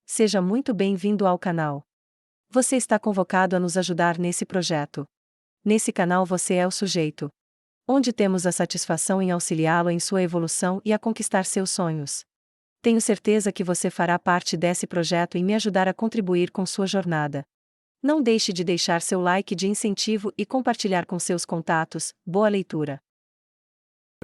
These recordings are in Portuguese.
Seja muito bem-vindo ao canal. Você está convocado a nos ajudar nesse projeto. Nesse canal você é o sujeito, onde temos a satisfação em auxiliá-lo em sua evolução e a conquistar seus sonhos. Tenho certeza que você fará parte desse projeto e me ajudar a contribuir com sua jornada. Não deixe de deixar seu like de incentivo e compartilhar com seus contatos. Boa leitura.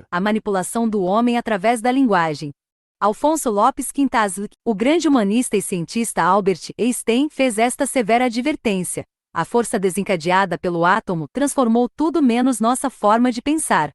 A manipulação do homem através da linguagem. Alfonso Lopes Quintasli, o grande humanista e cientista Albert Einstein, fez esta severa advertência: a força desencadeada pelo átomo transformou tudo menos nossa forma de pensar.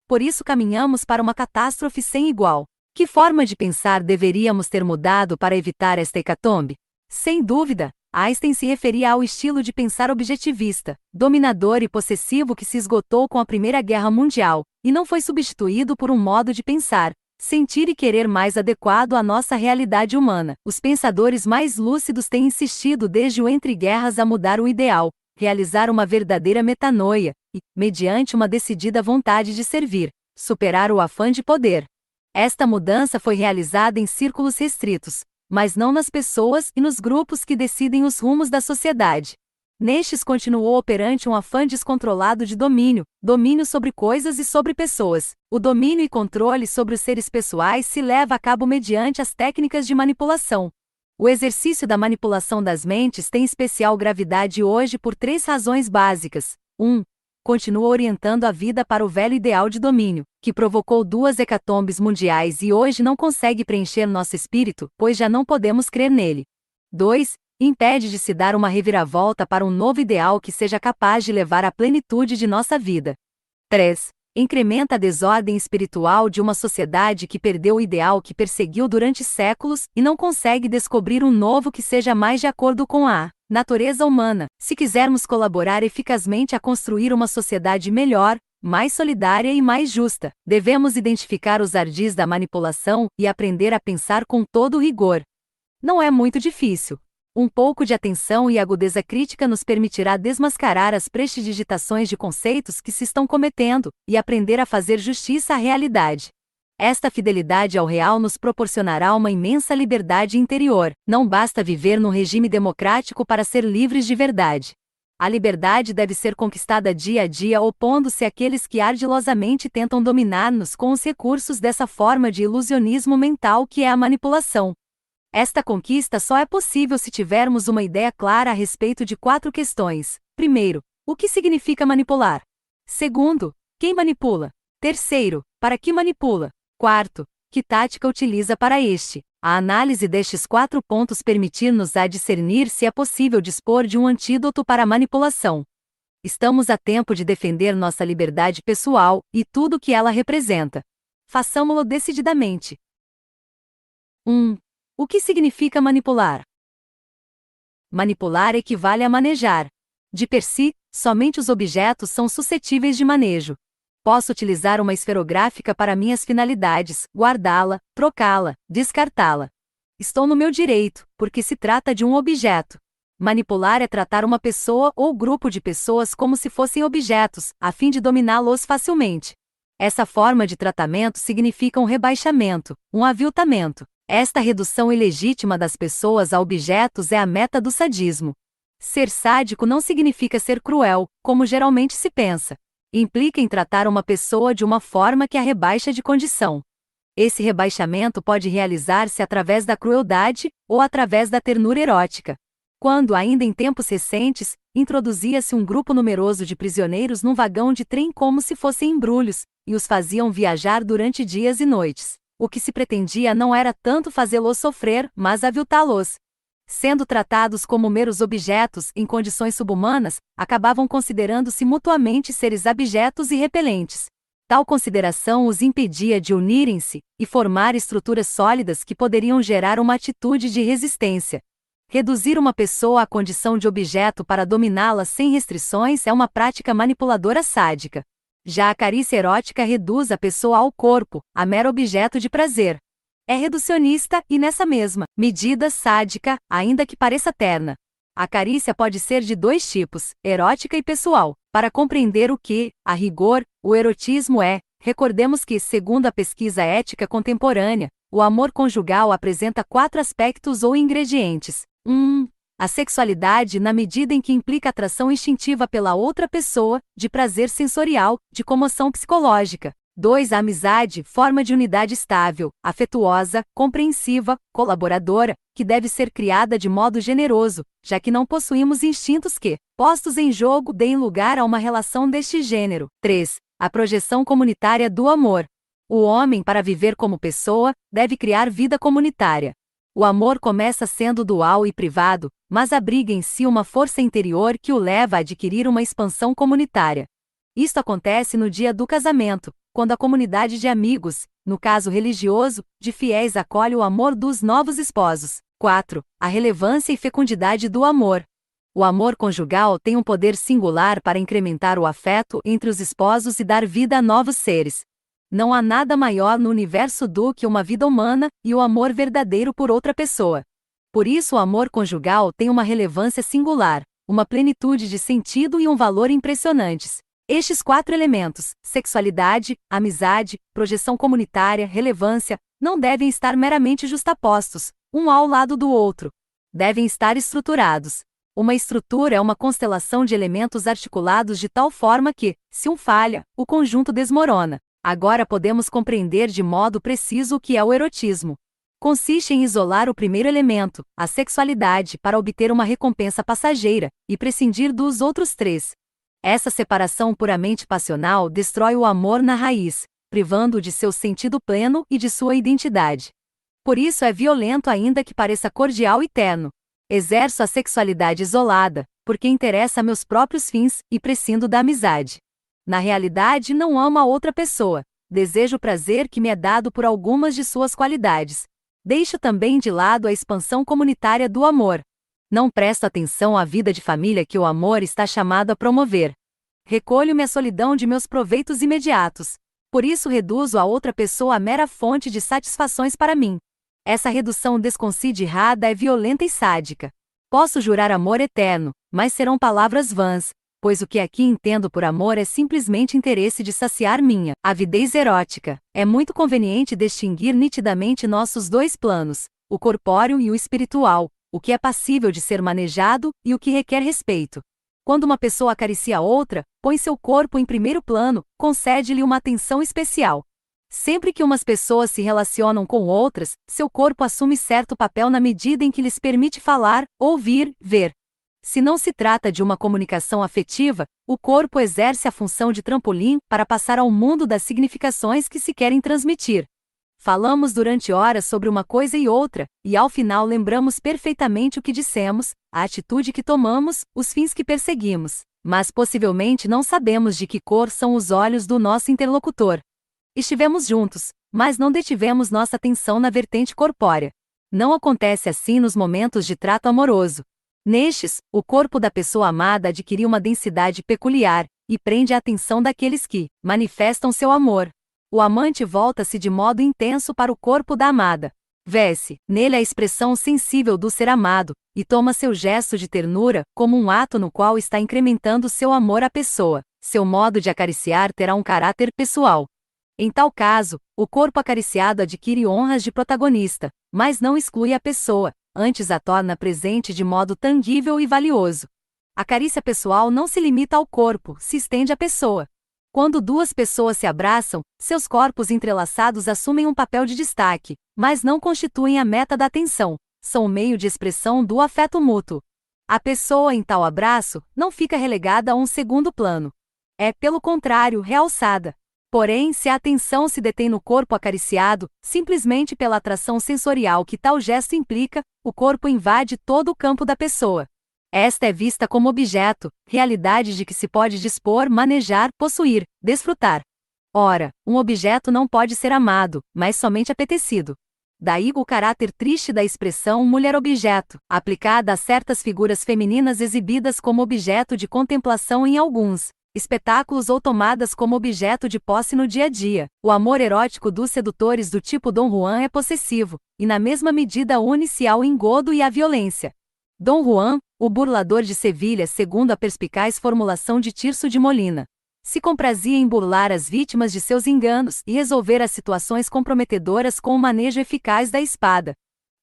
Por isso caminhamos para uma catástrofe sem igual. Que forma de pensar deveríamos ter mudado para evitar esta hecatombe? Sem dúvida, Einstein se referia ao estilo de pensar objetivista, dominador e possessivo que se esgotou com a Primeira Guerra Mundial, e não foi substituído por um modo de pensar, sentir e querer mais adequado à nossa realidade humana. Os pensadores mais lúcidos têm insistido desde o Entre Guerras a mudar o ideal, realizar uma verdadeira metanoia, e, mediante uma decidida vontade de servir, superar o afã de poder. Esta mudança foi realizada em círculos restritos, mas não nas pessoas e nos grupos que decidem os rumos da sociedade. Nestes continuou operante um afã descontrolado de domínio sobre coisas e sobre pessoas. O domínio e controle sobre os seres pessoais se leva a cabo mediante as técnicas de manipulação. O exercício da manipulação das mentes tem especial gravidade hoje por 3 razões básicas. 1. Continua orientando a vida para o velho ideal de domínio, que provocou 2 hecatombes mundiais e hoje não consegue preencher nosso espírito, pois já não podemos crer nele. 2. Impede de se dar uma reviravolta para um novo ideal que seja capaz de levar à plenitude de nossa vida. 3. Incrementa a desordem espiritual de uma sociedade que perdeu o ideal que perseguiu durante séculos e não consegue descobrir um novo que seja mais de acordo com a natureza humana. Se quisermos colaborar eficazmente a construir uma sociedade melhor, mais solidária e mais justa, devemos identificar os ardis da manipulação e aprender a pensar com todo rigor. Não é muito difícil. Um pouco de atenção e agudeza crítica nos permitirá desmascarar as prestidigitações de conceitos que se estão cometendo e aprender a fazer justiça à realidade. Esta fidelidade ao real nos proporcionará uma imensa liberdade interior. Não basta viver num regime democrático para ser livres de verdade. A liberdade deve ser conquistada dia a dia opondo-se àqueles que ardilosamente tentam dominar-nos com os recursos dessa forma de ilusionismo mental que é a manipulação. Esta conquista só é possível se tivermos uma ideia clara a respeito de 4 questões. Primeiro, o que significa manipular? Segundo, quem manipula? Terceiro, para que manipula? Quarto, que tática utiliza para este? A análise destes 4 pontos permitir-nos a discernir se é possível dispor de um antídoto para a manipulação. Estamos a tempo de defender nossa liberdade pessoal e tudo o que ela representa. Façamo-lo decididamente. 1. O que significa manipular? Manipular equivale a manejar. De per si, somente os objetos são suscetíveis de manejo. Posso utilizar uma esferográfica para minhas finalidades, guardá-la, trocá-la, descartá-la. Estou no meu direito, porque se trata de um objeto. Manipular é tratar uma pessoa ou grupo de pessoas como se fossem objetos, a fim de dominá-los facilmente. Essa forma de tratamento significa um rebaixamento, um aviltamento. Esta redução ilegítima das pessoas a objetos é a meta do sadismo. Ser sádico não significa ser cruel, como geralmente se pensa. Implica em tratar uma pessoa de uma forma que a rebaixa de condição. Esse rebaixamento pode realizar-se através da crueldade ou através da ternura erótica. Quando, ainda em tempos recentes, introduzia-se um grupo numeroso de prisioneiros num vagão de trem como se fossem embrulhos, e os faziam viajar durante dias e noites. O que se pretendia não era tanto fazê-los sofrer, mas aviltá-los. Sendo tratados como meros objetos em condições subhumanas, acabavam considerando-se mutuamente seres abjetos e repelentes. Tal consideração os impedia de unirem-se e formar estruturas sólidas que poderiam gerar uma atitude de resistência. Reduzir uma pessoa à condição de objeto para dominá-la sem restrições é uma prática manipuladora sádica. Já a carícia erótica reduz a pessoa ao corpo, a mero objeto de prazer. É reducionista e, nessa mesma medida, sádica, ainda que pareça terna. A carícia pode ser de 2 tipos, erótica e pessoal. Para compreender o que, a rigor, o erotismo é, Recordemos que, segundo a pesquisa ética contemporânea, o amor conjugal apresenta 4 aspectos ou ingredientes. 1. A sexualidade na medida em que implica atração instintiva pela outra pessoa, de prazer sensorial, de comoção psicológica. 2. A amizade, forma de unidade estável, afetuosa, compreensiva, colaboradora, que deve ser criada de modo generoso, já que não possuímos instintos que, postos em jogo, deem lugar a uma relação deste gênero. 3. A projeção comunitária do amor. O homem, para viver como pessoa, deve criar vida comunitária. O amor começa sendo dual e privado, mas abriga em si uma força interior que o leva a adquirir uma expansão comunitária. Isto acontece no dia do casamento, quando a comunidade de amigos, no caso religioso, de fiéis acolhe o amor dos novos esposos. 4. A relevância e fecundidade do amor. O amor conjugal tem um poder singular para incrementar o afeto entre os esposos e dar vida a novos seres. Não há nada maior no universo do que uma vida humana e o amor verdadeiro por outra pessoa. Por isso o amor conjugal tem uma relevância singular, uma plenitude de sentido e um valor impressionantes. Estes 4 elementos, sexualidade, amizade, projeção comunitária, relevância, não devem estar meramente justapostos, um ao lado do outro. Devem estar estruturados. Uma estrutura é uma constelação de elementos articulados de tal forma que, se um falha, o conjunto desmorona. Agora podemos compreender de modo preciso o que é o erotismo. Consiste em isolar o primeiro elemento, a sexualidade, para obter uma recompensa passageira, e prescindir dos outros 3. Essa separação puramente passional destrói o amor na raiz, privando-o de seu sentido pleno e de sua identidade. Por isso é violento ainda que pareça cordial e terno. Exerço a sexualidade isolada, porque interessa a meus próprios fins, e prescindo da amizade. Na realidade, não amo a outra pessoa. Desejo o prazer que me é dado por algumas de suas qualidades. Deixo também de lado a expansão comunitária do amor. Não presto atenção à vida de família que o amor está chamado a promover. Recolho-me à solidão de meus proveitos imediatos. Por isso reduzo a outra pessoa a mera fonte de satisfações para mim. Essa redução desconsiderada é violenta e sádica. Posso jurar amor eterno, mas serão palavras vãs, pois o que aqui entendo por amor é simplesmente interesse de saciar minha avidez erótica. É muito conveniente distinguir nitidamente nossos 2 planos, o corpóreo e o espiritual, o que é passível de ser manejado e o que requer respeito. Quando uma pessoa acaricia outra, põe seu corpo em primeiro plano, concede-lhe uma atenção especial. Sempre que umas pessoas se relacionam com outras, seu corpo assume certo papel na medida em que lhes permite falar, ouvir, ver. Se não se trata de uma comunicação afetiva, o corpo exerce a função de trampolim para passar ao mundo das significações que se querem transmitir. Falamos durante horas sobre uma coisa e outra, e ao final lembramos perfeitamente o que dissemos, a atitude que tomamos, os fins que perseguimos, mas possivelmente não sabemos de que cor são os olhos do nosso interlocutor. Estivemos juntos, mas não detivemos nossa atenção na vertente corpórea. Não acontece assim nos momentos de trato amoroso. Nestes, o corpo da pessoa amada adquire uma densidade peculiar, e prende a atenção daqueles que manifestam seu amor. O amante volta-se de modo intenso para o corpo da amada. Vê-se nele a expressão sensível do ser amado, e toma seu gesto de ternura como um ato no qual está incrementando seu amor à pessoa. Seu modo de acariciar terá um caráter pessoal. Em tal caso, o corpo acariciado adquire honras de protagonista, mas não exclui a pessoa, antes a torna presente de modo tangível e valioso. A carícia pessoal não se limita ao corpo, se estende à pessoa. Quando 2 pessoas se abraçam, seus corpos entrelaçados assumem um papel de destaque, mas não constituem a meta da atenção, são o meio de expressão do afeto mútuo. A pessoa em tal abraço não fica relegada a um segundo plano. É, pelo contrário, realçada. Porém, se a atenção se detém no corpo acariciado, simplesmente pela atração sensorial que tal gesto implica, o corpo invade todo o campo da pessoa. Esta é vista como objeto, realidade de que se pode dispor, manejar, possuir, desfrutar. Ora, um objeto não pode ser amado, mas somente apetecido. Daí o caráter triste da expressão mulher-objeto, aplicada a certas figuras femininas exibidas como objeto de contemplação em alguns espetáculos ou tomadas como objeto de posse no dia a dia. O amor erótico dos sedutores do tipo Dom Juan é possessivo, e na mesma medida une-se ao engodo e à violência. Dom Juan, o burlador de Sevilha segundo a perspicaz formulação de Tirso de Molina. Se comprazia em burlar as vítimas de seus enganos e resolver as situações comprometedoras com o manejo eficaz da espada.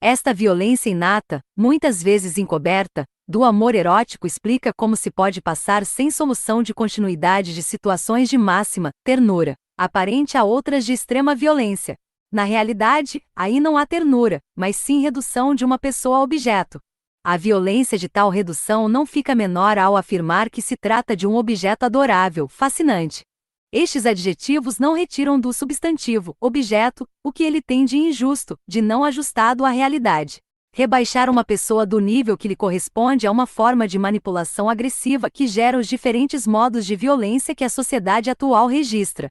Esta violência inata, muitas vezes encoberta, do amor erótico explica como se pode passar sem solução de continuidade de situações de máxima ternura, aparente a outras de extrema violência. Na realidade, aí não há ternura, mas sim redução de uma pessoa a objeto. A violência de tal redução não fica menor ao afirmar que se trata de um objeto adorável, fascinante. Estes adjetivos não retiram do substantivo, objeto, o que ele tem de injusto, de não ajustado à realidade. Rebaixar uma pessoa do nível que lhe corresponde é uma forma de manipulação agressiva que gera os diferentes modos de violência que a sociedade atual registra.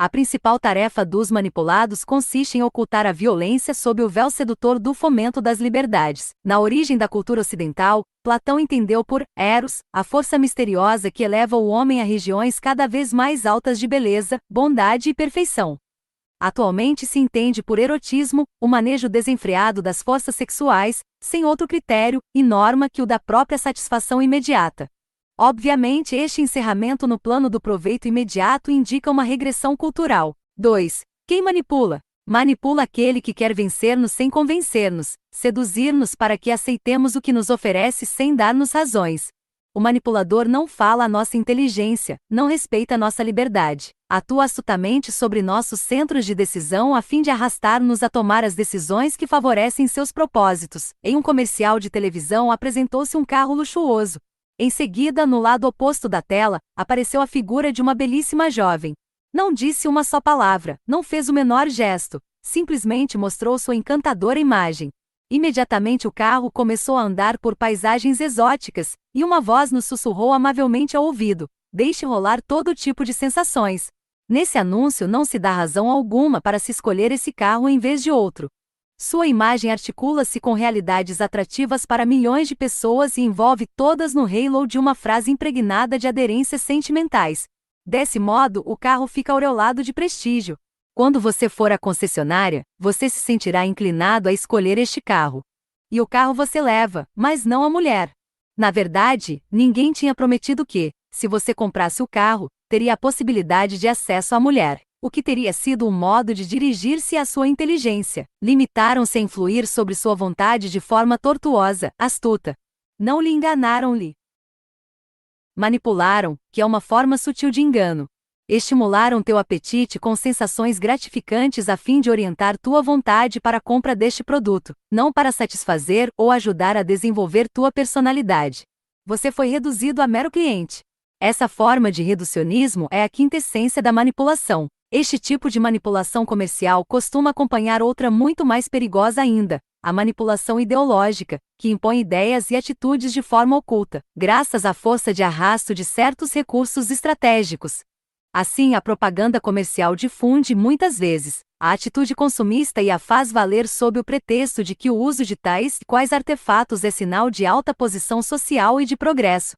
A principal tarefa dos manipulados consiste em ocultar a violência sob o véu sedutor do fomento das liberdades. Na origem da cultura ocidental, Platão entendeu por Eros a força misteriosa que eleva o homem a regiões cada vez mais altas de beleza, bondade e perfeição. Atualmente se entende por erotismo o manejo desenfreado das forças sexuais, sem outro critério e norma que o da própria satisfação imediata. Obviamente, este encerramento no plano do proveito imediato indica uma regressão cultural. 2. Quem manipula? Manipula aquele que quer vencer-nos sem convencer-nos, seduzir-nos para que aceitemos o que nos oferece sem dar-nos razões. O manipulador não fala a nossa inteligência, não respeita nossa liberdade. Atua astutamente sobre nossos centros de decisão a fim de arrastar-nos a tomar as decisões que favorecem seus propósitos. Em um comercial de televisão apresentou-se um carro luxuoso. Em seguida, no lado oposto da tela, apareceu a figura de uma belíssima jovem. Não disse uma só palavra, não fez o menor gesto, simplesmente mostrou sua encantadora imagem. Imediatamente o carro começou a andar por paisagens exóticas, e uma voz nos sussurrou amavelmente ao ouvido: deixe rolar todo tipo de sensações. Nesse anúncio não se dá razão alguma para se escolher esse carro em vez de outro. Sua imagem articula-se com realidades atrativas para milhões de pessoas e envolve todas no halo de uma frase impregnada de aderências sentimentais. Desse modo, o carro fica aureolado de prestígio. Quando você for à concessionária, você se sentirá inclinado a escolher este carro. E o carro você leva, mas não a mulher. Na verdade, ninguém tinha prometido que, se você comprasse o carro, teria a possibilidade de acesso à mulher. O que teria sido um modo de dirigir-se à sua inteligência. Limitaram-se a influir sobre sua vontade de forma tortuosa, astuta. Não lhe enganaram-lhe. Manipularam, que é uma forma sutil de engano. Estimularam teu apetite com sensações gratificantes a fim de orientar tua vontade para a compra deste produto, não para satisfazer ou ajudar a desenvolver tua personalidade. Você foi reduzido a mero cliente. Essa forma de reducionismo é a quintessência da manipulação. Este tipo de manipulação comercial costuma acompanhar outra muito mais perigosa ainda, a manipulação ideológica, que impõe ideias e atitudes de forma oculta, graças à força de arrasto de certos recursos estratégicos. Assim, a propaganda comercial difunde muitas vezes a atitude consumista e a faz valer sob o pretexto de que o uso de tais e quais artefatos é sinal de alta posição social e de progresso.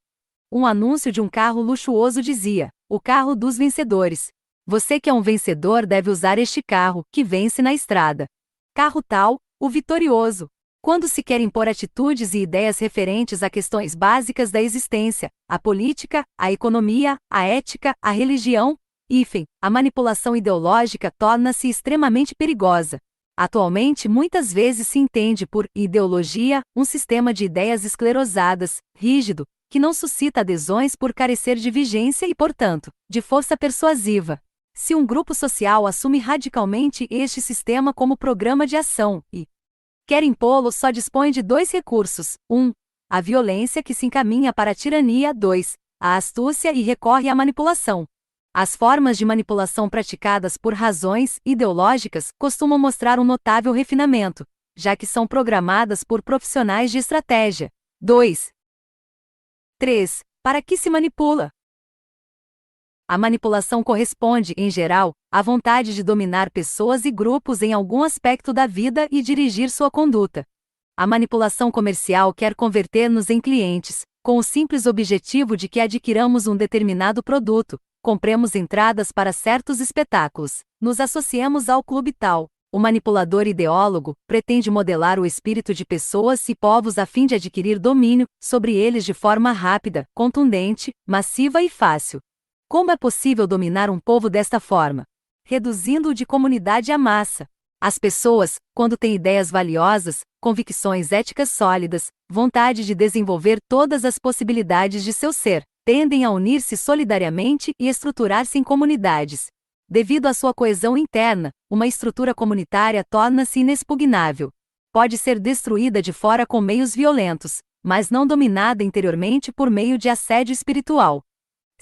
Um anúncio de um carro luxuoso dizia: o carro dos vencedores. Você que é um vencedor deve usar este carro, que vence na estrada. Carro tal, o vitorioso. Quando se quer impor atitudes e ideias referentes a questões básicas da existência, a política, a economia, a ética, a religião, a manipulação ideológica torna-se extremamente perigosa. Atualmente muitas vezes se entende por ideologia um sistema de ideias esclerosadas, rígido, que não suscita adesões por carecer de vigência e, portanto, de força persuasiva. Se um grupo social assume radicalmente este sistema como programa de ação e quer impô-lo, só dispõe de dois recursos: 1. A violência que se encaminha para a tirania; 2. A astúcia e recorre à manipulação. As formas de manipulação praticadas por razões ideológicas costumam mostrar um notável refinamento, já que são programadas por profissionais de estratégia. 2. 3. Para que se manipula? A manipulação corresponde, em geral, à vontade de dominar pessoas e grupos em algum aspecto da vida e dirigir sua conduta. A manipulação comercial quer converter-nos em clientes, com o simples objetivo de que adquiramos um determinado produto, compremos entradas para certos espetáculos, nos associemos ao clube tal. O manipulador ideólogo pretende modelar o espírito de pessoas e povos a fim de adquirir domínio sobre eles de forma rápida, contundente, massiva e fácil. Como é possível dominar um povo desta forma? Reduzindo-o de comunidade à massa. As pessoas, quando têm ideias valiosas, convicções éticas sólidas, vontade de desenvolver todas as possibilidades de seu ser, tendem a unir-se solidariamente e estruturar-se em comunidades. Devido à sua coesão interna, uma estrutura comunitária torna-se inexpugnável. Pode ser destruída de fora com meios violentos, mas não dominada interiormente por meio de assédio espiritual.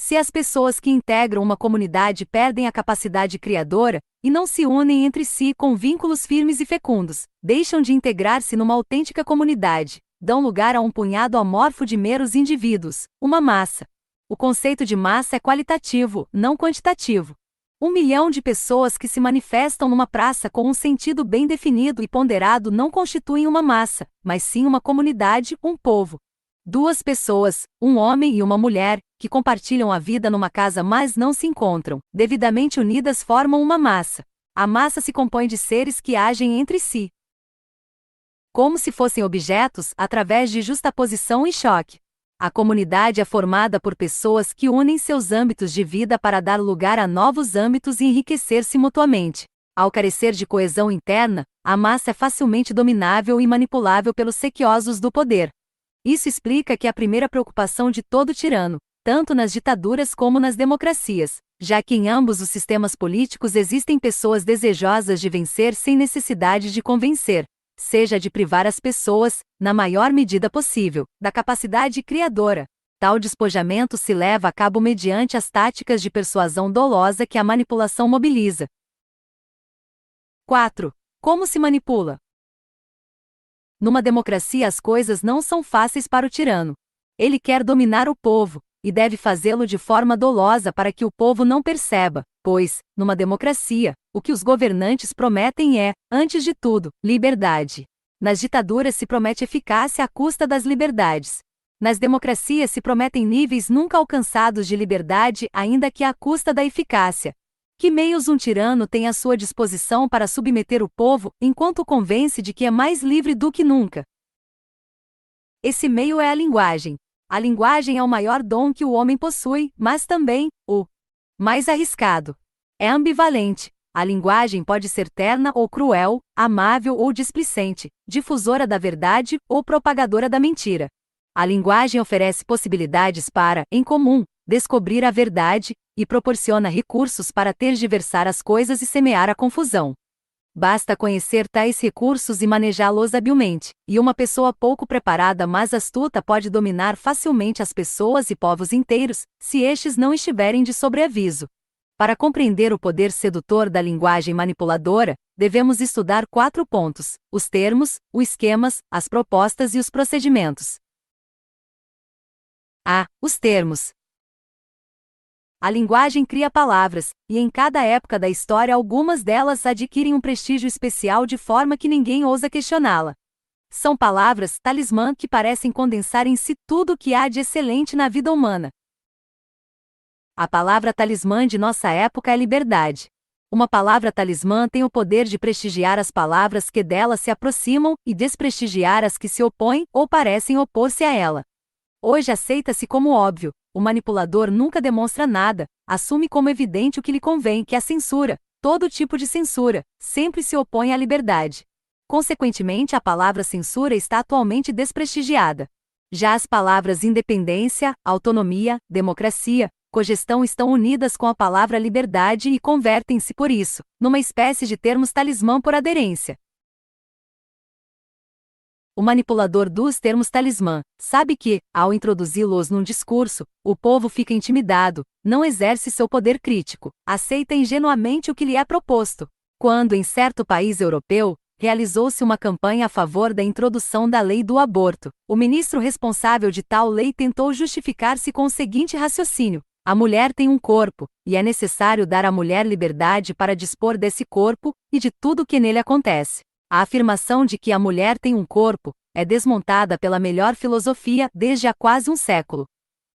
Se as pessoas que integram uma comunidade perdem a capacidade criadora, e não se unem entre si com vínculos firmes e fecundos, deixam de integrar-se numa autêntica comunidade, dão lugar a um punhado amorfo de meros indivíduos, uma massa. O conceito de massa é qualitativo, não quantitativo. 1 milhão de pessoas que se manifestam numa praça com um sentido bem definido e ponderado não constituem uma massa, mas sim uma comunidade, um povo. 2 pessoas, um homem e uma mulher, que compartilham a vida numa casa mas não se encontram, devidamente unidas formam uma massa. A massa se compõe de seres que agem entre si, como se fossem objetos, através de justaposição e choque. A comunidade é formada por pessoas que unem seus âmbitos de vida para dar lugar a novos âmbitos e enriquecer-se mutuamente. Ao carecer de coesão interna, a massa é facilmente dominável e manipulável pelos sequiosos do poder. Isso explica que a primeira preocupação de todo tirano, tanto nas ditaduras como nas democracias, já que em ambos os sistemas políticos existem pessoas desejosas de vencer sem necessidade de convencer, seja de privar as pessoas, na maior medida possível, da capacidade criadora. Tal despojamento se leva a cabo mediante as táticas de persuasão dolosa que a manipulação mobiliza. 4. Como se manipula? Numa democracia as coisas não são fáceis para o tirano. Ele quer dominar o povo, e deve fazê-lo de forma dolosa para que o povo não perceba, pois, numa democracia, o que os governantes prometem é, antes de tudo, liberdade. Nas ditaduras se promete eficácia à custa das liberdades. Nas democracias se prometem níveis nunca alcançados de liberdade, ainda que à custa da eficácia. Que meios um tirano tem à sua disposição para submeter o povo, enquanto o convence de que é mais livre do que nunca? Esse meio é a linguagem. A linguagem é o maior dom que o homem possui, mas também, o mais arriscado. É ambivalente. A linguagem pode ser terna ou cruel, amável ou displicente, difusora da verdade ou propagadora da mentira. A linguagem oferece possibilidades para, em comum, descobrir a verdade, e proporciona recursos para tergiversar as coisas e semear a confusão. Basta conhecer tais recursos e manejá-los habilmente, e uma pessoa pouco preparada mas astuta pode dominar facilmente as pessoas e povos inteiros, se estes não estiverem de sobreaviso. Para compreender o poder sedutor da linguagem manipuladora, devemos estudar 4 pontos: os termos, os esquemas, as propostas e os procedimentos. A. Os termos. A linguagem cria palavras, e em cada época da história algumas delas adquirem um prestígio especial de forma que ninguém ousa questioná-la. São palavras talismã que parecem condensar em si tudo o que há de excelente na vida humana. A palavra talismã de nossa época é liberdade. Uma palavra talismã tem o poder de prestigiar as palavras que dela se aproximam e desprestigiar as que se opõem ou parecem opor-se a ela. Hoje aceita-se como óbvio. O manipulador nunca demonstra nada, assume como evidente o que lhe convém, que a censura, todo tipo de censura, sempre se opõe à liberdade. Consequentemente, a palavra censura está atualmente desprestigiada. Já as palavras independência, autonomia, democracia, cogestão estão unidas com a palavra liberdade e convertem-se, por isso, numa espécie de termos talismã por aderência. O manipulador dos termos talismã sabe que, ao introduzi-los num discurso, o povo fica intimidado, não exerce seu poder crítico, aceita ingenuamente o que lhe é proposto. Quando, em certo país europeu, realizou-se uma campanha a favor da introdução da lei do aborto, o ministro responsável de tal lei tentou justificar-se com o seguinte raciocínio: a mulher tem um corpo, e é necessário dar à mulher liberdade para dispor desse corpo, e de tudo o que nele acontece. A afirmação de que a mulher tem um corpo é desmontada pela melhor filosofia desde há quase um século.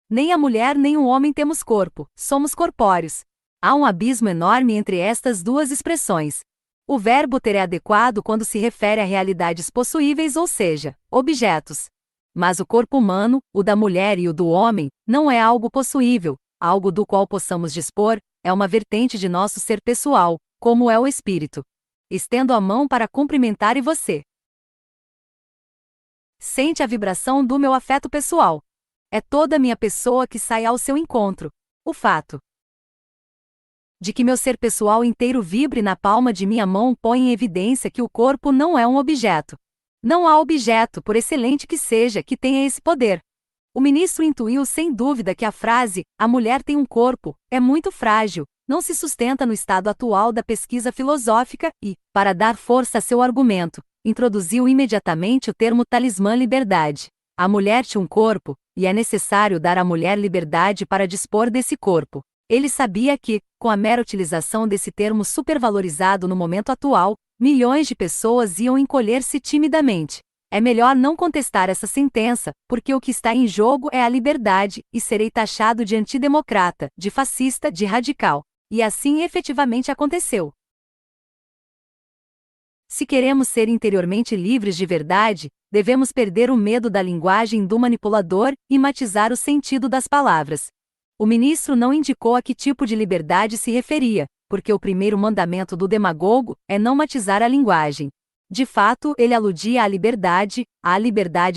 Nem a mulher nem o homem temos corpo, somos corpóreos. Há um abismo enorme entre estas duas expressões. O verbo ter é adequado quando se refere a realidades possuíveis, ou seja, objetos. Mas o corpo humano, o da mulher e o do homem, não é algo possuível, algo do qual possamos dispor, é uma vertente de nosso ser pessoal, como é o espírito. Estendo a mão para cumprimentar e você sente a vibração do meu afeto pessoal. É toda a minha pessoa que sai ao seu encontro. O fato de que meu ser pessoal inteiro vibre na palma de minha mão põe em evidência que o corpo não é um objeto. Não há objeto, por excelente que seja, que tenha esse poder. O ministro intuiu sem dúvida que a frase, a mulher tem um corpo, é muito frágil, não se sustenta no estado atual da pesquisa filosófica e, para dar força a seu argumento, introduziu imediatamente o termo talismã liberdade. A mulher tinha um corpo, e é necessário dar à mulher liberdade para dispor desse corpo. Ele sabia que, com a mera utilização desse termo supervalorizado no momento atual, milhões de pessoas iam encolher-se timidamente. É melhor não contestar essa sentença, porque o que está em jogo é a liberdade, e serei taxado de antidemocrata, de fascista, de radical. E assim efetivamente aconteceu. Se queremos ser interiormente livres de verdade, devemos perder o medo da linguagem do manipulador e matizar o sentido das palavras. O ministro não indicou a que tipo de liberdade se referia, porque o primeiro mandamento do demagogo é não matizar a linguagem. De fato, ele aludia à liberdade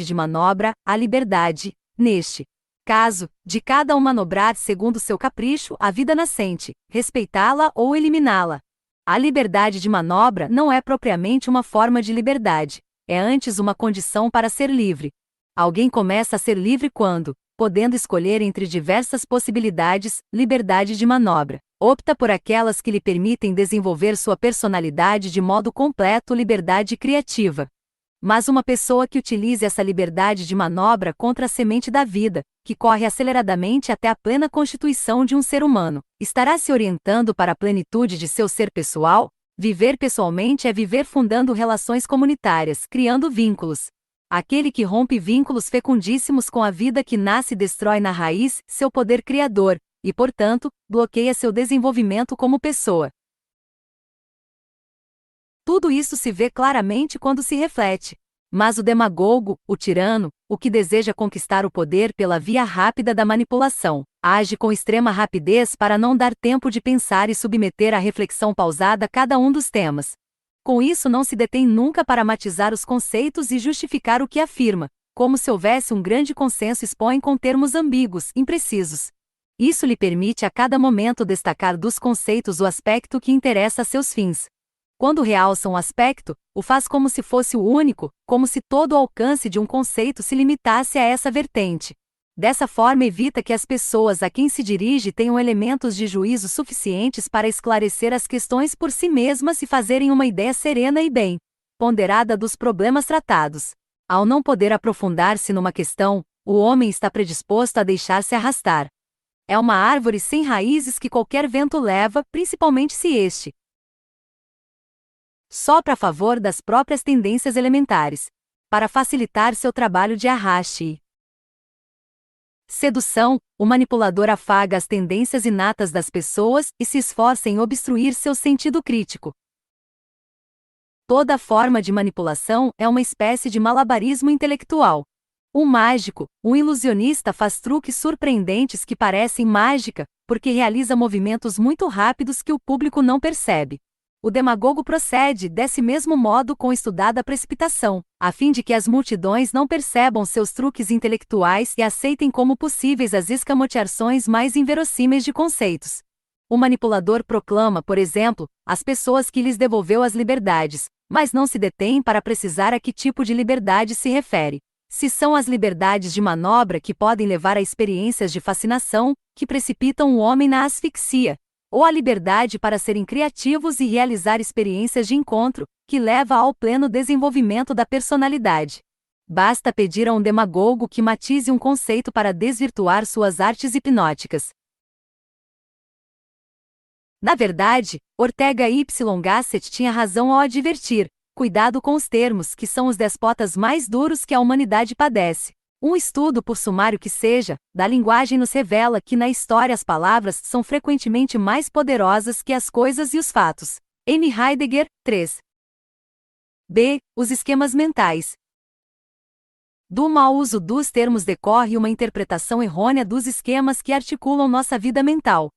de manobra, à liberdade, neste caso, de cada um manobrar segundo seu capricho a vida nascente, respeitá-la ou eliminá-la. A liberdade de manobra não é propriamente uma forma de liberdade, é antes uma condição para ser livre. Alguém começa a ser livre quando, podendo escolher entre diversas possibilidades, liberdade de manobra, opta por aquelas que lhe permitem desenvolver sua personalidade de modo completo, liberdade criativa. Mas uma pessoa que utilize essa liberdade de manobra contra a semente da vida, que corre aceleradamente até a plena constituição de um ser humano, estará se orientando para a plenitude de seu ser pessoal? Viver pessoalmente é viver fundando relações comunitárias, criando vínculos. Aquele que rompe vínculos fecundíssimos com a vida que nasce destrói na raiz seu poder criador, e, portanto, bloqueia seu desenvolvimento como pessoa. Tudo isso se vê claramente quando se reflete. Mas o demagogo, o tirano, o que deseja conquistar o poder pela via rápida da manipulação, age com extrema rapidez para não dar tempo de pensar e submeter à reflexão pausada cada um dos temas. Com isso não se detém nunca para matizar os conceitos e justificar o que afirma, como se houvesse um grande consenso expõe com termos ambíguos, imprecisos. Isso lhe permite a cada momento destacar dos conceitos o aspecto que interessa a seus fins. Quando realça um aspecto, o faz como se fosse o único, como se todo o alcance de um conceito se limitasse a essa vertente. Dessa forma evita que as pessoas a quem se dirige tenham elementos de juízo suficientes para esclarecer as questões por si mesmas e fazerem uma ideia serena e bem ponderada dos problemas tratados. Ao não poder aprofundar-se numa questão, o homem está predisposto a deixar-se arrastar. É uma árvore sem raízes que qualquer vento leva, principalmente se este sopra a favor das próprias tendências elementares, para facilitar seu trabalho de arraste e sedução. O manipulador afaga as tendências inatas das pessoas e se esforça em obstruir seu sentido crítico. Toda forma de manipulação é uma espécie de malabarismo intelectual. Um mágico, um ilusionista faz truques surpreendentes que parecem mágica, porque realiza movimentos muito rápidos que o público não percebe. O demagogo procede desse mesmo modo com estudada precipitação, a fim de que as multidões não percebam seus truques intelectuais e aceitem como possíveis as escamoteações mais inverossímeis de conceitos. O manipulador proclama, por exemplo, as pessoas que lhes devolveu as liberdades, mas não se detém para precisar a que tipo de liberdade se refere. Se são as liberdades de manobra que podem levar a experiências de fascinação, que precipitam o homem na asfixia, ou a liberdade para serem criativos e realizar experiências de encontro, que leva ao pleno desenvolvimento da personalidade. Basta pedir a um demagogo que matize um conceito para desvirtuar suas artes hipnóticas. Na verdade, Ortega Y Gasset tinha razão ao advertir: cuidado com os termos, que são os despotas mais duros que a humanidade padece. Um estudo, por sumário que seja, da linguagem nos revela que na história as palavras são frequentemente mais poderosas que as coisas e os fatos. M. Heidegger, 3. B. Os esquemas mentais. Do mau uso dos termos decorre uma interpretação errônea dos esquemas que articulam nossa vida mental.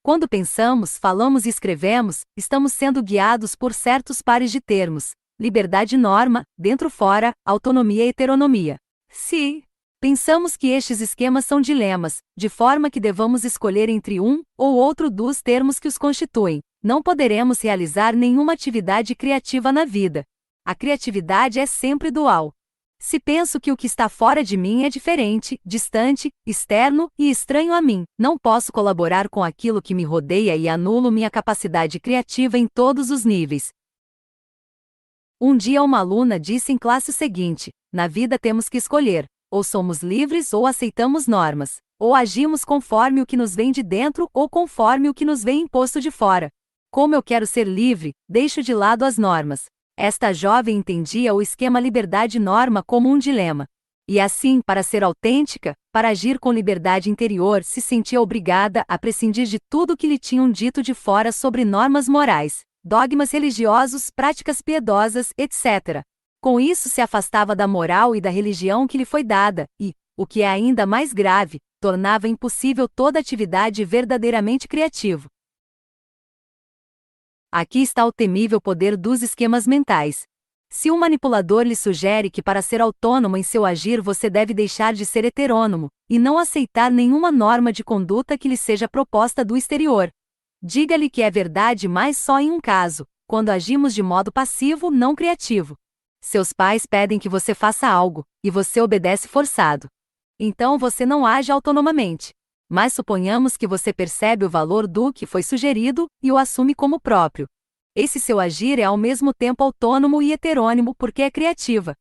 Quando pensamos, falamos e escrevemos, estamos sendo guiados por certos pares de termos: liberdade e norma, dentro-fora, autonomia e heteronomia. Se pensamos que estes esquemas são dilemas, de forma que devamos escolher entre um ou outro dos termos que os constituem, não poderemos realizar nenhuma atividade criativa na vida. A criatividade é sempre dual. Se penso que o que está fora de mim é diferente, distante, externo e estranho a mim, não posso colaborar com aquilo que me rodeia e anulo minha capacidade criativa em todos os níveis. Um dia uma aluna disse em classe o seguinte: na vida temos que escolher, ou somos livres ou aceitamos normas, ou agimos conforme o que nos vem de dentro ou conforme o que nos vem imposto de fora. Como eu quero ser livre, deixo de lado as normas. Esta jovem entendia o esquema liberdade-norma como um dilema. E assim, para ser autêntica, para agir com liberdade interior, se sentia obrigada a prescindir de tudo que lhe tinham dito de fora sobre normas morais, dogmas religiosos, práticas piedosas, etc. Com isso se afastava da moral e da religião que lhe foi dada, e, o que é ainda mais grave, tornava impossível toda atividade verdadeiramente criativa. Aqui está o temível poder dos esquemas mentais. Se um manipulador lhe sugere que para ser autônomo em seu agir você deve deixar de ser heterônomo, e não aceitar nenhuma norma de conduta que lhe seja proposta do exterior, diga-lhe que é verdade, mas só em um caso, quando agimos de modo passivo, não criativo. Seus pais pedem que você faça algo, e você obedece forçado. Então você não age autonomamente. Mas suponhamos que você percebe o valor do que foi sugerido e o assume como próprio. Esse seu agir é ao mesmo tempo autônomo e heterônimo porque é criativa.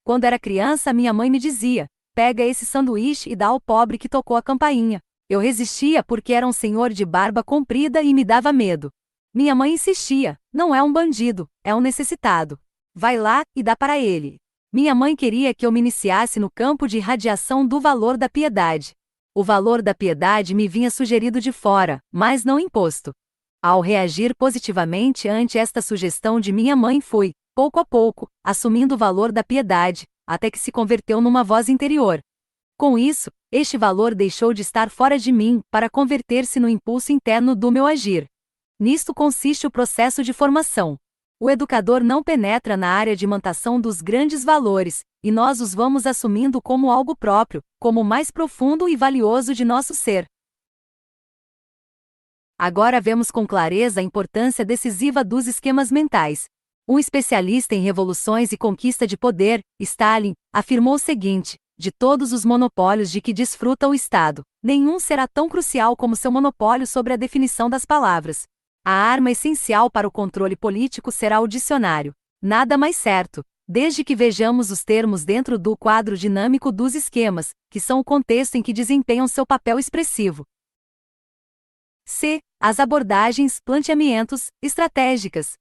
Quando era criança, minha mãe me dizia: pega esse sanduíche e dá ao pobre que tocou a campainha. Eu resistia porque era um senhor de barba comprida e me dava medo. Minha mãe insistia: não é um bandido, é um necessitado. Vai lá e dá para ele. Minha mãe queria que eu me iniciasse no campo de irradiação do valor da piedade. O valor da piedade me vinha sugerido de fora, mas não imposto. Ao reagir positivamente ante esta sugestão de minha mãe fui, pouco a pouco, assumindo o valor da piedade, até que se converteu numa voz interior. Com isso, este valor deixou de estar fora de mim para converter-se no impulso interno do meu agir. Nisto consiste o processo de formação. O educador não penetra na área de imantação dos grandes valores, e nós os vamos assumindo como algo próprio, como o mais profundo e valioso de nosso ser. Agora vemos com clareza a importância decisiva dos esquemas mentais. Um especialista em revoluções e conquista de poder, Stalin, afirmou o seguinte: de todos os monopólios de que desfruta o Estado, nenhum será tão crucial como seu monopólio sobre a definição das palavras. A arma essencial para o controle político será o dicionário. Nada mais certo, desde que vejamos os termos dentro do quadro dinâmico dos esquemas, que são o contexto em que desempenham seu papel expressivo. C. As abordagens, planteamentos, estratégicas.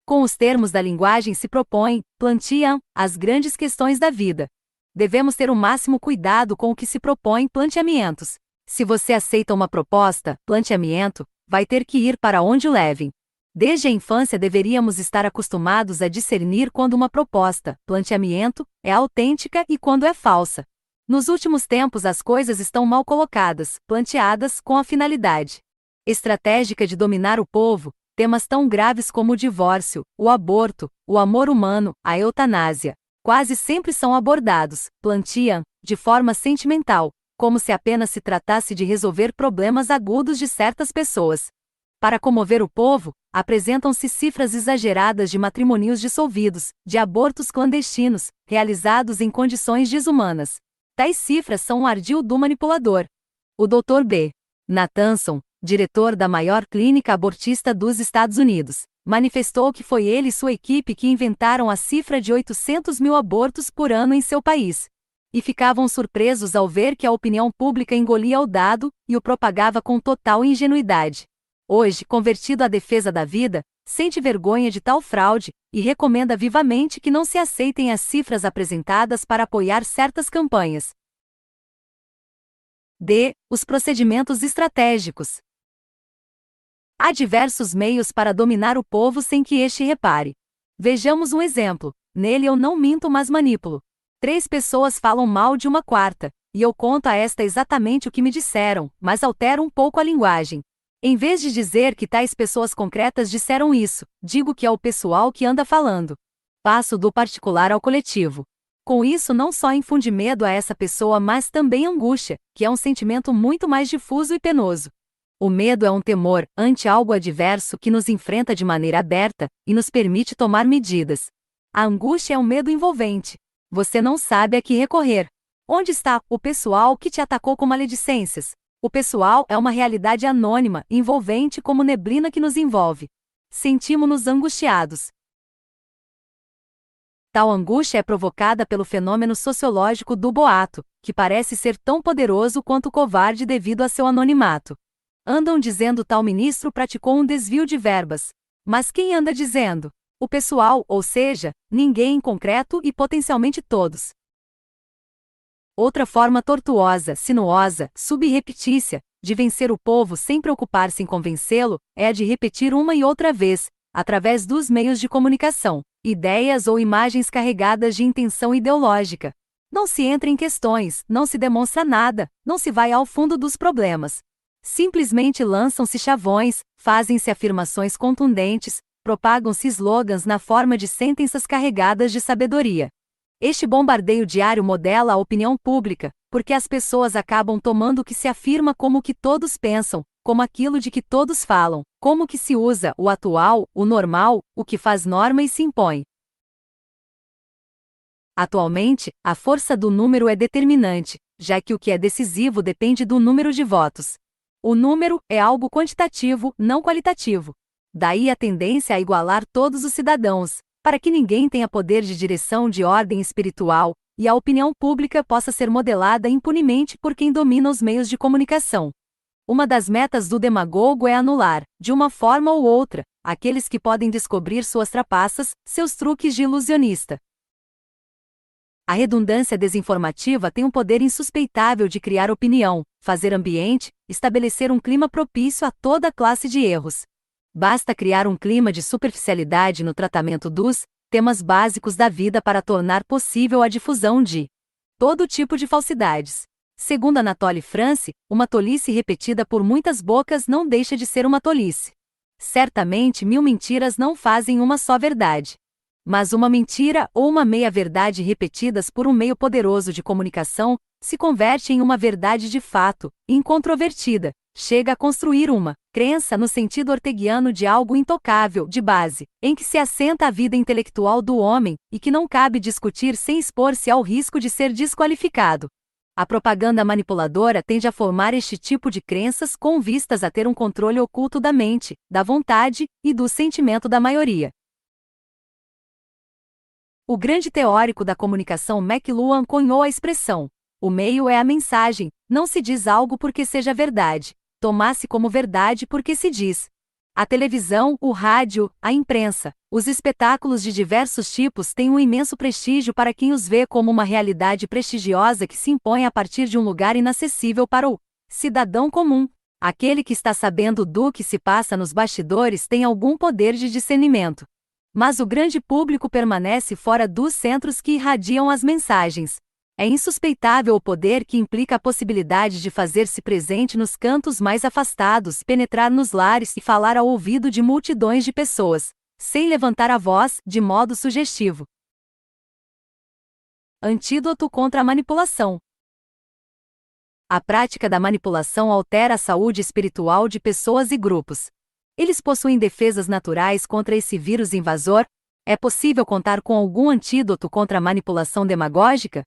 Com os termos da linguagem se propõem, planteam, as grandes questões da vida. Devemos ter o máximo cuidado com o que se propõe planteamentos. Se você aceita uma proposta, planteamento, vai ter que ir para onde o levem. Desde a infância deveríamos estar acostumados a discernir quando uma proposta, planteamento, é autêntica e quando é falsa. Nos últimos tempos as coisas estão mal colocadas, planteadas com a finalidade estratégica de dominar o povo. Temas tão graves como o divórcio, o aborto, o amor humano, a eutanásia, quase sempre são abordados, planteam, de forma sentimental, como se apenas se tratasse de resolver problemas agudos de certas pessoas. Para comover o povo, apresentam-se cifras exageradas de matrimônios dissolvidos, de abortos clandestinos, realizados em condições desumanas. Tais cifras são um ardil do manipulador. O Dr. B. Nathanson, diretor da maior clínica abortista dos Estados Unidos, manifestou que foi ele e sua equipe que inventaram a cifra de 800 mil abortos por ano em seu país. E ficavam surpresos ao ver que a opinião pública engolia o dado e o propagava com total ingenuidade. Hoje, convertido à defesa da vida, sente vergonha de tal fraude e recomenda vivamente que não se aceitem as cifras apresentadas para apoiar certas campanhas. D. Os procedimentos estratégicos. Há diversos meios para dominar o povo sem que este repare. Vejamos um exemplo. Nele eu não minto, mas manipulo. 3 pessoas falam mal de uma quarta, e eu conto a esta exatamente o que me disseram, mas altero um pouco a linguagem. Em vez de dizer que tais pessoas concretas disseram isso, digo que é o pessoal que anda falando. Passo do particular ao coletivo. Com isso não só infunde medo a essa pessoa, mas também angústia, que é um sentimento muito mais difuso e penoso. O medo é um temor ante algo adverso que nos enfrenta de maneira aberta e nos permite tomar medidas. A angústia é um medo envolvente. Você não sabe a que recorrer. Onde está o pessoal que te atacou com maledicências? O pessoal é uma realidade anônima, envolvente como neblina que nos envolve. Sentimos-nos angustiados. Tal angústia é provocada pelo fenômeno sociológico do boato, que parece ser tão poderoso quanto covarde devido a seu anonimato. Andam dizendo tal ministro praticou um desvio de verbas. Mas quem anda dizendo? O pessoal, ou seja, ninguém em concreto e potencialmente todos. Outra forma tortuosa, sinuosa, subreptícia, de vencer o povo sem preocupar-se em convencê-lo, é a de repetir uma e outra vez, através dos meios de comunicação, ideias ou imagens carregadas de intenção ideológica. Não se entra em questões, não se demonstra nada, não se vai ao fundo dos problemas. Simplesmente lançam-se chavões, fazem-se afirmações contundentes, propagam-se slogans na forma de sentenças carregadas de sabedoria. Este bombardeio diário modela a opinião pública, porque as pessoas acabam tomando o que se afirma como o que todos pensam, como aquilo de que todos falam, como que se usa, o atual, o normal, o que faz norma e se impõe. Atualmente, a força do número é determinante, já que o que é decisivo depende do número de votos. O número é algo quantitativo, não qualitativo. Daí a tendência a igualar todos os cidadãos, para que ninguém tenha poder de direção de ordem espiritual, e a opinião pública possa ser modelada impunemente por quem domina os meios de comunicação. Uma das metas do demagogo é anular, de uma forma ou outra, aqueles que podem descobrir suas trapaças, seus truques de ilusionista. A redundância desinformativa tem um poder insuspeitável de criar opinião, fazer ambiente, estabelecer um clima propício a toda classe de erros. Basta criar um clima de superficialidade no tratamento dos temas básicos da vida para tornar possível a difusão de todo tipo de falsidades. Segundo Anatole France, uma tolice repetida por muitas bocas não deixa de ser uma tolice. Certamente 1000 mentiras não fazem uma só verdade. Mas uma mentira ou uma meia-verdade repetidas por um meio poderoso de comunicação se converte em uma verdade de fato, incontrovertida, chega a construir uma crença no sentido orteguiano de algo intocável, de base, em que se assenta a vida intelectual do homem e que não cabe discutir sem expor-se ao risco de ser desqualificado. A propaganda manipuladora tende a formar este tipo de crenças com vistas a ter um controle oculto da mente, da vontade e do sentimento da maioria. O grande teórico da comunicação McLuhan cunhou a expressão: o meio é a mensagem, não se diz algo porque seja verdade, toma-se como verdade porque se diz. A televisão, o rádio, a imprensa, os espetáculos de diversos tipos têm um imenso prestígio para quem os vê como uma realidade prestigiosa que se impõe a partir de um lugar inacessível para o cidadão comum. Aquele que está sabendo do que se passa nos bastidores tem algum poder de discernimento. Mas o grande público permanece fora dos centros que irradiam as mensagens. É insuspeitável o poder que implica a possibilidade de fazer-se presente nos cantos mais afastados, penetrar nos lares e falar ao ouvido de multidões de pessoas, sem levantar a voz, de modo sugestivo. Antídoto contra a manipulação. A prática da manipulação altera a saúde espiritual de pessoas e grupos. Eles possuem defesas naturais contra esse vírus invasor? É possível contar com algum antídoto contra a manipulação demagógica?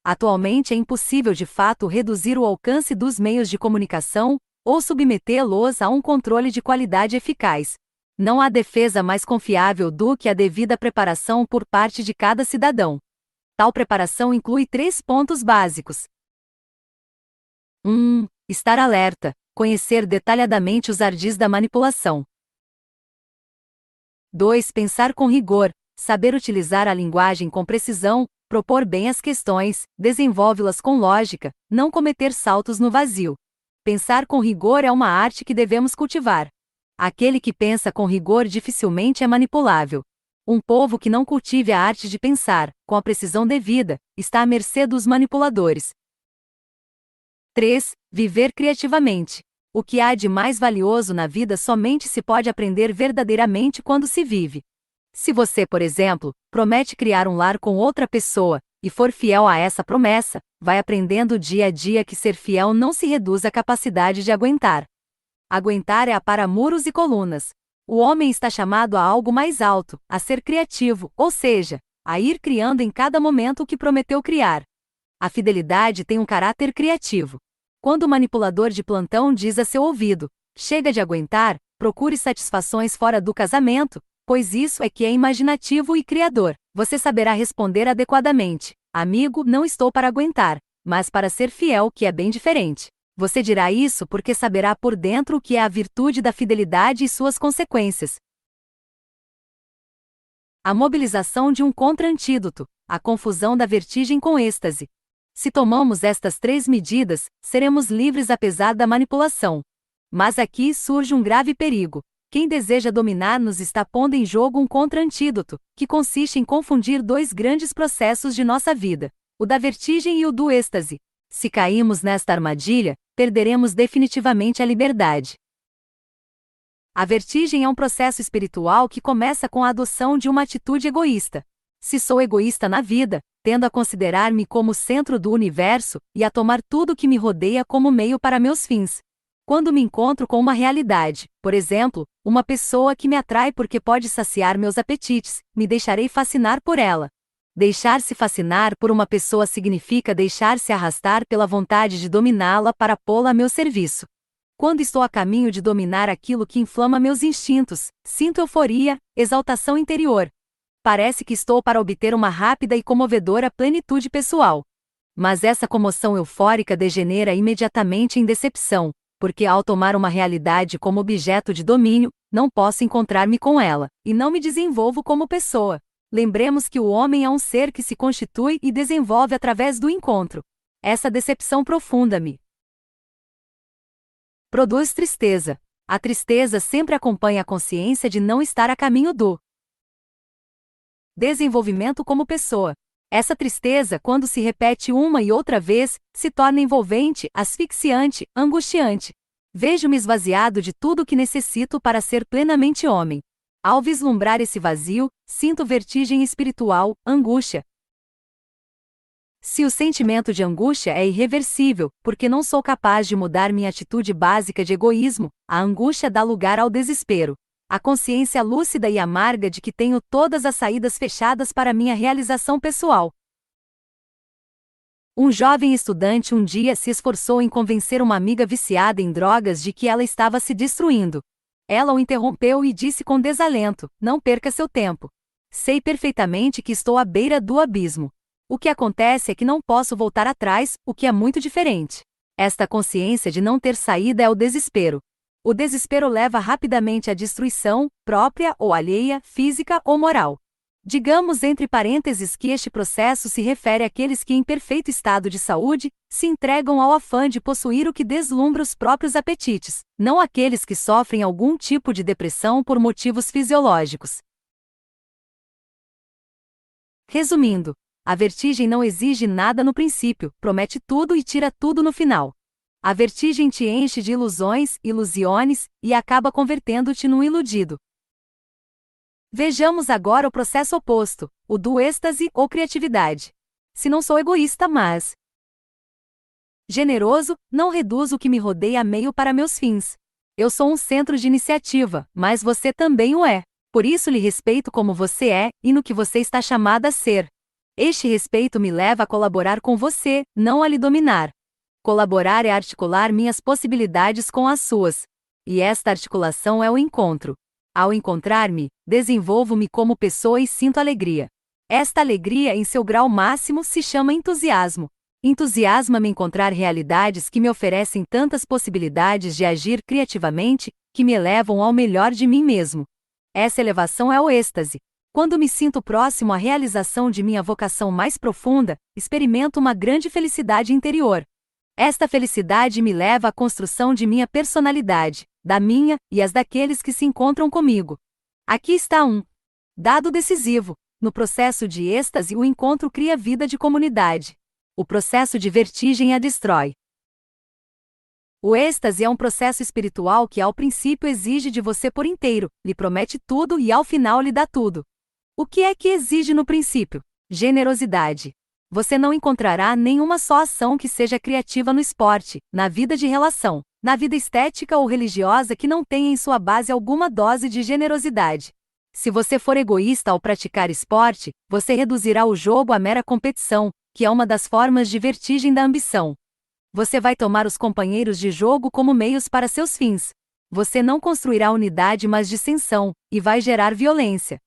Atualmente é impossível de fato reduzir o alcance dos meios de comunicação, ou submetê-los a um controle de qualidade eficaz. Não há defesa mais confiável do que a devida preparação por parte de cada cidadão. Tal preparação inclui 3 pontos básicos. 1. Estar alerta. Conhecer detalhadamente os ardis da manipulação. 2. Pensar com rigor, saber utilizar a linguagem com precisão, propor bem as questões, desenvolvê-las com lógica, não cometer saltos no vazio. Pensar com rigor é uma arte que devemos cultivar. Aquele que pensa com rigor dificilmente é manipulável. Um povo que não cultive a arte de pensar, com a precisão devida, está à mercê dos manipuladores. 3. Viver criativamente. O que há de mais valioso na vida somente se pode aprender verdadeiramente quando se vive. Se você, por exemplo, promete criar um lar com outra pessoa, e for fiel a essa promessa, vai aprendendo dia a dia que ser fiel não se reduz à capacidade de aguentar. Aguentar é para muros e colunas. O homem está chamado a algo mais alto, a ser criativo, ou seja, a ir criando em cada momento o que prometeu criar. A fidelidade tem um caráter criativo. Quando o manipulador de plantão diz a seu ouvido: chega de aguentar, procure satisfações fora do casamento, pois isso é que é imaginativo e criador, você saberá responder adequadamente: amigo, não estou para aguentar, mas para ser fiel, que é bem diferente. Você dirá isso porque saberá por dentro o que é a virtude da fidelidade e suas consequências. A mobilização de um contra-antídoto, a confusão da vertigem com êxtase. Se tomamos estas 3 medidas, seremos livres apesar da manipulação. Mas aqui surge um grave perigo. Quem deseja dominar-nos está pondo em jogo um contra-antídoto, que consiste em confundir 2 grandes processos de nossa vida, o da vertigem e o do êxtase. Se caímos nesta armadilha, perderemos definitivamente a liberdade. A vertigem é um processo espiritual que começa com a adoção de uma atitude egoísta. Se sou egoísta na vida, tendo a considerar-me como o centro do universo, e a tomar tudo que me rodeia como meio para meus fins. Quando me encontro com uma realidade, por exemplo, uma pessoa que me atrai porque pode saciar meus apetites, me deixarei fascinar por ela. Deixar-se fascinar por uma pessoa significa deixar-se arrastar pela vontade de dominá-la para pô-la a meu serviço. Quando estou a caminho de dominar aquilo que inflama meus instintos, sinto euforia, exaltação interior. Parece que estou para obter uma rápida e comovedora plenitude pessoal. Mas essa comoção eufórica degenera imediatamente em decepção, porque ao tomar uma realidade como objeto de domínio, não posso encontrar-me com ela, e não me desenvolvo como pessoa. Lembremos que o homem é um ser que se constitui e desenvolve através do encontro. Essa decepção profunda me produz tristeza. A tristeza sempre acompanha a consciência de não estar a caminho do desenvolvimento como pessoa. Essa tristeza, quando se repete uma e outra vez, se torna envolvente, asfixiante, angustiante. Vejo-me esvaziado de tudo o que necessito para ser plenamente homem. Ao vislumbrar esse vazio, sinto vertigem espiritual, angústia. Se o sentimento de angústia é irreversível, porque não sou capaz de mudar minha atitude básica de egoísmo, a angústia dá lugar ao desespero. A consciência lúcida e amarga de que tenho todas as saídas fechadas para minha realização pessoal. Um jovem estudante um dia se esforçou em convencer uma amiga viciada em drogas de que ela estava se destruindo. Ela o interrompeu e disse com desalento: não perca seu tempo. Sei perfeitamente que estou à beira do abismo. O que acontece é que não posso voltar atrás, o que é muito diferente. Esta consciência de não ter saída é o desespero. O desespero leva rapidamente à destruição, própria ou alheia, física ou moral. Digamos entre parênteses que este processo se refere àqueles que em perfeito estado de saúde, se entregam ao afã de possuir o que deslumbra os próprios apetites, não aqueles que sofrem algum tipo de depressão por motivos fisiológicos. Resumindo, a vertigem não exige nada no princípio, promete tudo e tira tudo no final. A vertigem te enche de ilusões, ilusiones, e acaba convertendo-te num iludido. Vejamos agora o processo oposto, o do êxtase ou criatividade. Se não sou egoísta, mas generoso, não reduzo o que me rodeia a meio para meus fins. Eu sou um centro de iniciativa, mas você também o é. Por isso lhe respeito como você é, e no que você está chamada a ser. Este respeito me leva a colaborar com você, não a lhe dominar. Colaborar é articular minhas possibilidades com as suas. E esta articulação é o encontro. Ao encontrar-me, desenvolvo-me como pessoa e sinto alegria. Esta alegria, em seu grau máximo, se chama entusiasmo. Entusiasma-me encontrar realidades que me oferecem tantas possibilidades de agir criativamente, que me elevam ao melhor de mim mesmo. Essa elevação é o êxtase. Quando me sinto próximo à realização de minha vocação mais profunda, experimento uma grande felicidade interior. Esta felicidade me leva à construção de minha personalidade, da minha e as daqueles que se encontram comigo. Aqui está um Dado decisivo: no processo de êxtase, o encontro cria vida de comunidade. O processo de vertigem a destrói. O êxtase é um processo espiritual que ao princípio exige de você por inteiro, lhe promete tudo e ao final lhe dá tudo. O que é que exige no princípio? Generosidade. Você não encontrará nenhuma só ação que seja criativa no esporte, na vida de relação, na vida estética ou religiosa que não tenha em sua base alguma dose de generosidade. Se você for egoísta ao praticar esporte, você reduzirá o jogo à mera competição, que é uma das formas de vertigem da ambição. Você vai tomar os companheiros de jogo como meios para seus fins. Você não construirá unidade mas dissensão, e vai gerar violência.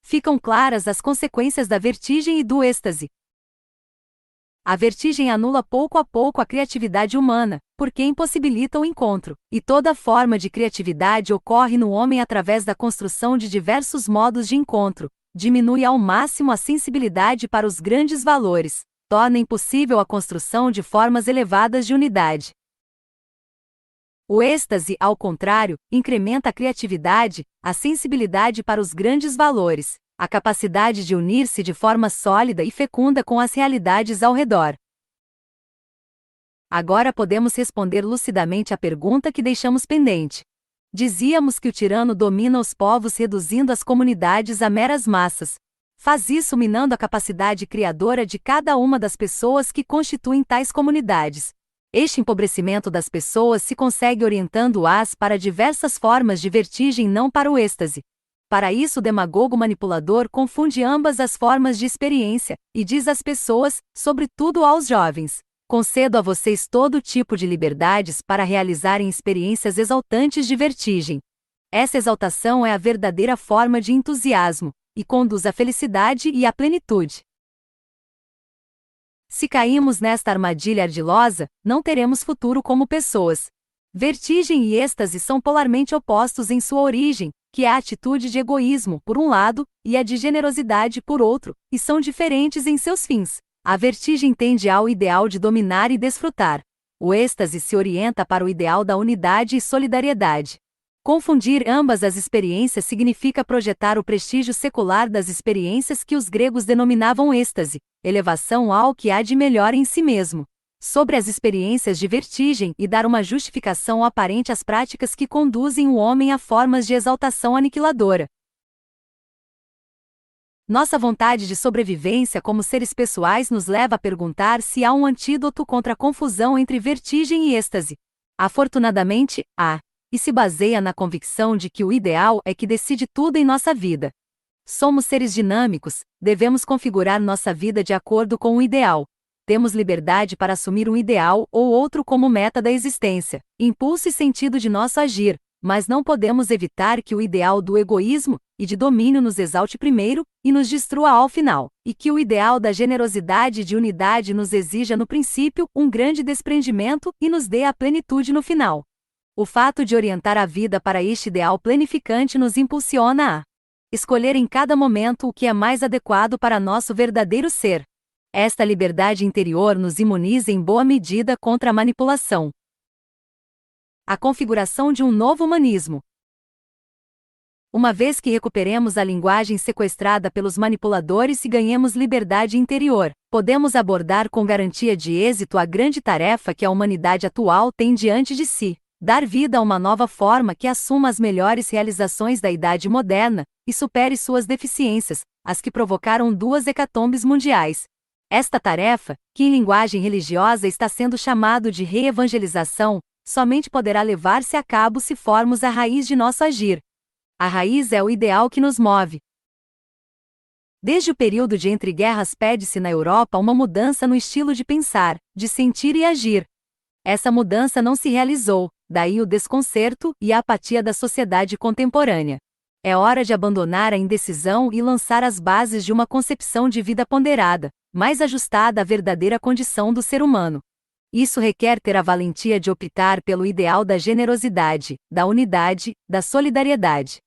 Ficam claras as consequências da vertigem e do êxtase. A vertigem anula pouco a pouco a criatividade humana, porque impossibilita o encontro, e toda forma de criatividade ocorre no homem através da construção de diversos modos de encontro, diminui ao máximo a sensibilidade para os grandes valores, torna impossível a construção de formas elevadas de unidade. O êxtase, ao contrário, incrementa a criatividade, a sensibilidade para os grandes valores, a capacidade de unir-se de forma sólida e fecunda com as realidades ao redor. Agora podemos responder lucidamente à pergunta que deixamos pendente. Dizíamos que o tirano domina os povos reduzindo as comunidades a meras massas. Faz isso minando a capacidade criadora de cada uma das pessoas que constituem tais comunidades. Este empobrecimento das pessoas se consegue orientando-as para diversas formas de vertigem, não para o êxtase. Para isso, o demagogo manipulador confunde ambas as formas de experiência, e diz às pessoas, sobretudo aos jovens: concedo a vocês todo tipo de liberdades para realizarem experiências exaltantes de vertigem. Essa exaltação é a verdadeira forma de entusiasmo, e conduz à felicidade e à plenitude. Se caímos nesta armadilha ardilosa, não teremos futuro como pessoas. Vertigem e êxtase são polarmente opostos em sua origem, que é a atitude de egoísmo, por um lado, e a de generosidade, por outro, e são diferentes em seus fins. A vertigem tende ao ideal de dominar e desfrutar. O êxtase se orienta para o ideal da unidade e solidariedade. Confundir ambas as experiências significa projetar o prestígio secular das experiências que os gregos denominavam êxtase, elevação ao que há de melhor em si mesmo, sobre as experiências de vertigem e dar uma justificação aparente às práticas que conduzem o homem a formas de exaltação aniquiladora. Nossa vontade de sobrevivência como seres pessoais nos leva a perguntar se há um antídoto contra a confusão entre vertigem e êxtase. Afortunadamente, há, e se baseia na convicção de que o ideal é que decide tudo em nossa vida. Somos seres dinâmicos, devemos configurar nossa vida de acordo com o ideal. Temos liberdade para assumir um ideal ou outro como meta da existência, impulso e sentido de nosso agir, mas não podemos evitar que o ideal do egoísmo e de domínio nos exalte primeiro e nos destrua ao final, e que o ideal da generosidade e de unidade nos exija no princípio um grande desprendimento e nos dê a plenitude no final. O fato de orientar a vida para este ideal planificante nos impulsiona a escolher em cada momento o que é mais adequado para nosso verdadeiro ser. Esta liberdade interior nos imuniza em boa medida contra a manipulação. A configuração de um novo humanismo. Uma vez que recuperemos a linguagem sequestrada pelos manipuladores e ganhemos liberdade interior, podemos abordar com garantia de êxito a grande tarefa que a humanidade atual tem diante de si: dar vida a uma nova forma que assuma as melhores realizações da idade moderna e supere suas deficiências, as que provocaram 2 hecatombes mundiais. Esta tarefa, que em linguagem religiosa está sendo chamado de reevangelização, somente poderá levar-se a cabo se formos a raiz de nosso agir. A raiz é o ideal que nos move. Desde o período de entreguerras pede-se na Europa uma mudança no estilo de pensar, de sentir e agir. Essa mudança não se realizou, daí o desconcerto e a apatia da sociedade contemporânea. É hora de abandonar a indecisão e lançar as bases de uma concepção de vida ponderada, mais ajustada à verdadeira condição do ser humano. Isso requer ter a valentia de optar pelo ideal da generosidade, da unidade, da solidariedade.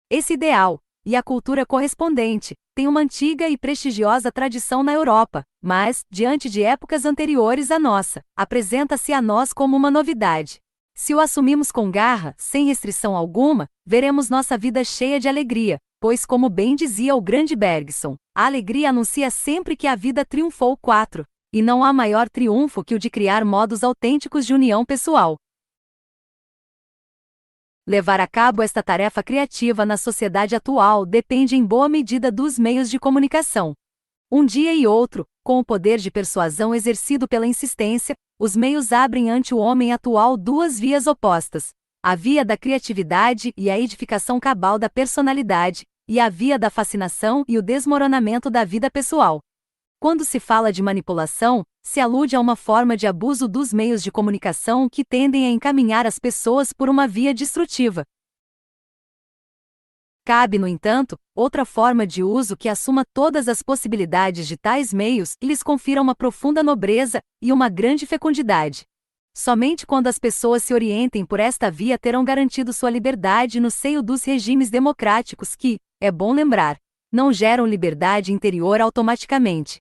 Esse ideal, e a cultura correspondente, tem uma antiga e prestigiosa tradição na Europa, mas, diante de épocas anteriores à nossa, apresenta-se a nós como uma novidade. Se o assumimos com garra, sem restrição alguma, veremos nossa vida cheia de alegria, pois, como bem dizia o grande Bergson, a alegria anuncia sempre que a vida triunfou. 4. E não há maior triunfo que o de criar modos autênticos de união pessoal. Levar a cabo esta tarefa criativa na sociedade atual depende em boa medida dos meios de comunicação. Um dia e outro, com o poder de persuasão exercido pela insistência, os meios abrem ante o homem atual duas vias opostas: a via da criatividade e a edificação cabal da personalidade, e a via da fascinação e o desmoronamento da vida pessoal. Quando se fala de manipulação, se alude a uma forma de abuso dos meios de comunicação que tendem a encaminhar as pessoas por uma via destrutiva. Cabe, no entanto, outra forma de uso que assuma todas as possibilidades de tais meios e lhes confira uma profunda nobreza e uma grande fecundidade. Somente quando as pessoas se orientem por esta via terão garantido sua liberdade no seio dos regimes democráticos que, é bom lembrar, não geram liberdade interior automaticamente.